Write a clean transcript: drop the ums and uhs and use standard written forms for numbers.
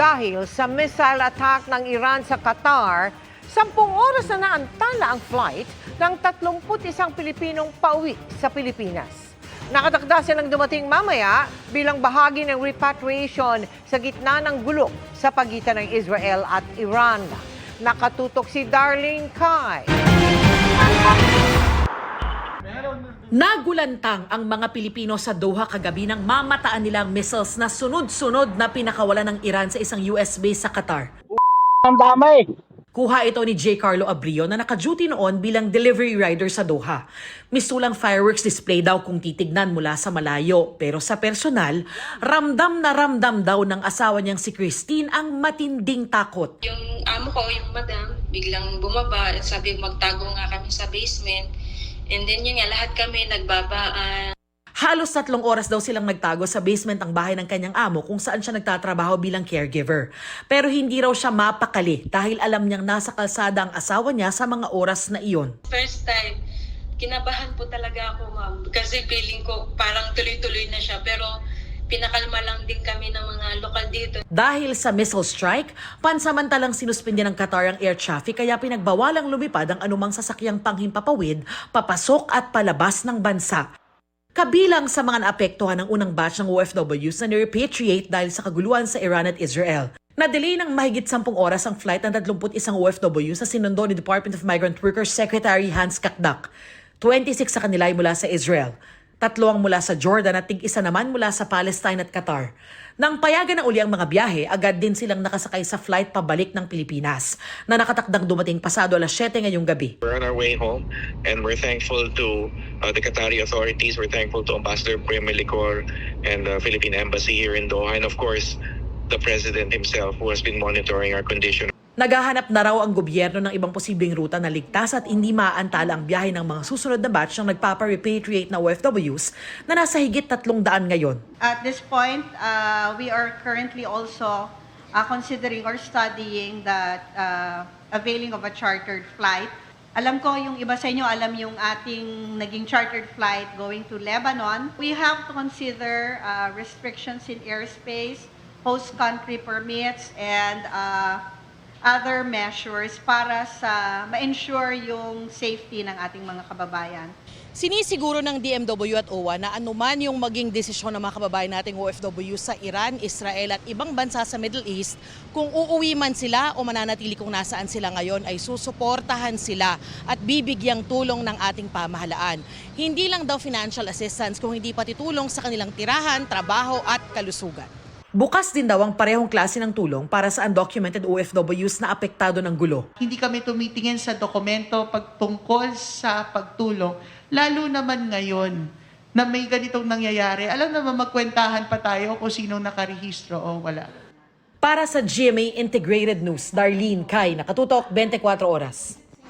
Dahil sa missile attack ng Iran sa Qatar, 10 oras na naantala ang flight ng 31 Pilipinong pauwi sa Pilipinas. Nakatakda silang dumating mamaya bilang bahagi ng repatriation sa gitna ng gulo sa pagitan ng Israel at Iran. Nakatutok si Darlene Kai. Nagulantang ang mga Pilipino sa Doha kagabi nang mamataan nilang missiles na sunod-sunod na pinakawalan ng Iran sa isang US base sa Qatar. Ang damay! Kuha ito ni J. Carlo Abrio na naka-duty noon bilang delivery rider sa Doha. Misulang fireworks display daw kung titignan mula sa malayo. Pero sa personal, ramdam na ramdam daw ng asawa niyang si Christine ang matinding takot. Yung amo ko, yung madam, biglang bumaba. Sabi magtago nga kami sa basement. And then yun nga, lahat kami nagbabaan. Halos 3 oras daw silang nagtago sa basement ng bahay ng kanyang amo kung saan siya nagtatrabaho bilang caregiver. Pero hindi raw siya mapakali dahil alam niyang nasa kalsada ang asawa niya sa mga oras na iyon. First time, kinabahan po talaga ako, ma'am. Kasi feeling ko parang tuloy-tuloy na siya. Pero pinakalma lang din kami ng mga lokal dito. Dahil sa missile strike, pansamantalang sinuspindi ng Qatar ang air traffic kaya pinagbawalang lumipad ang anumang sasakyang panghimpapawid, papasok at palabas ng bansa. Kabilang sa mga naapektuhan ng unang batch ng OFWs na ni-repatriate dahil sa kaguluhan sa Iran at Israel. Na-delay ng mahigit 10 oras ang flight ng 31 OFW sa sinundo ni Department of Migrant Workers Secretary Hans Kakdak. 26 sa kanila ay mula sa Israel. 3 ang mula sa Jordan at tig-1 naman mula sa Palestine at Qatar. Nang payagan na uli ang mga biyahe, agad din silang nakasakay sa flight pabalik ng Pilipinas na nakatakdang dumating pasado alas 7 ngayong gabi. We're on our way home and we're thankful to the Qatari authorities. We're thankful to Ambassador Prem Melicor and the Philippine Embassy here in Doha and of course the President himself who has been monitoring our condition. Naghahanap na raw ang gobyerno ng ibang posibleng ruta na ligtas at hindi maaantala ang biyahe ng mga susunod na batch ng nagpapa-repatriate na OFWs na nasa higit 300 ngayon. At this point, we are currently also considering or studying that availing of a chartered flight. Alam ko yung iba sa inyo, alam yung ating naging chartered flight going to Lebanon. We have to consider restrictions in airspace, host country permits, and other measures para sa ma-ensure yung safety ng ating mga kababayan. Sinisiguro ng DMW at OWA na anuman yung maging desisyon ng mga kababayan nating OFW sa Iran, Israel at ibang bansa sa Middle East, kung uuwi man sila o mananatili kung nasaan sila ngayon ay susuportahan sila at bibigyang tulong ng ating pamahalaan. Hindi lang daw financial assistance kung hindi pati tulong sa kanilang tirahan, trabaho at kalusugan. Bukas din daw ang parehong klase ng tulong para sa undocumented OFWs na apektado ng gulo. Hindi kami tumitingin sa dokumento pagtungkol sa pagtulong, lalo naman ngayon na may ganitong nangyayari. Alam naman magkwentahan pa tayo kung sinong nakarehistro o wala. Para sa GMA Integrated News, Darlene Kai, nakatutok 24 oras.